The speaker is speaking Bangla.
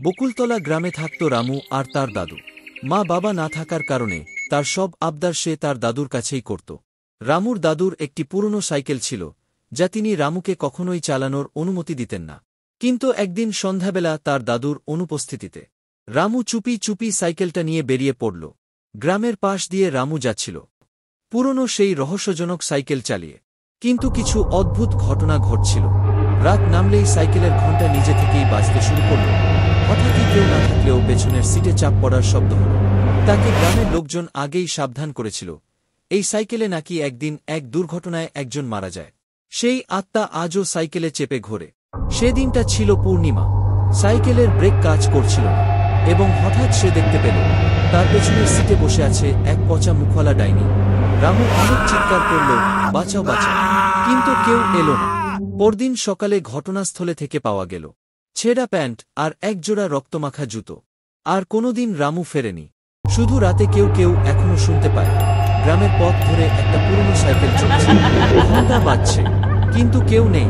বকুলতলা গ্রামে থাকত রামু আর তার দাদু। মা বাবা না থাকার কারণে তার সব আবদার সে তার দাদুর কাছেই করত। রামুর দাদুর একটি পুরনো সাইকেল ছিল, যা তিনি রামুকে কখনোই চালানোর অনুমতি দিতেন না। কিন্তু একদিন সন্ধ্যাবেলা তার দাদুর অনুপস্থিতিতে রামু চুপি চুপি সাইকেলটা নিয়ে বেরিয়ে পড়ল। গ্রামের পাশ দিয়ে রামু যাচ্ছিল পুরনো সেই রহস্যজনক সাইকেল চালিয়ে। কিন্তু কিছু অদ্ভুত ঘটনা ঘটছিল। রাত নামলেই সাইকেলের ঘণ্টা নিজে থেকেই বাজতে শুরু করল। হঠাৎই কেউ না থাকলেও পেছনের সিটে চাপ পড়ার শব্দ হল। তাকে গ্রামের লোকজন আগেই সাবধান করেছিল, এই সাইকেলে নাকি একদিন এক দুর্ঘটনায় একজন মারা যায়। সেই আত্মা আজও সাইকেলে চেপে ঘোরে। সেদিনটা ছিল পূর্ণিমা। সাইকেলের ব্রেক কাজ করছিল না, এবং হঠাৎ সে দেখতে পেল তার পেছনের সিটে বসে আছে এক পচা মুখওয়ালা ডাইনি। রামু অনেক চিৎকার করল, বাঁচাও বাঁচাও, কিন্তু কেউ এলো না। পরদিন সকালে ঘটনাস্থলে থেকে পাওয়া গেল ছেঁড়া প্যান্ট আর একজোড়া রক্তমাখা জুতো। আর কোনোদিন রামু ফেরেনি। শুধু রাতে কেউ কেউ এখনো শুনতে পায়, গ্রামের পথ ধরে একটা পুরনো সাইকেল চলছে, ঘণ্টা বাজছে, কিন্তু কেউ নেই।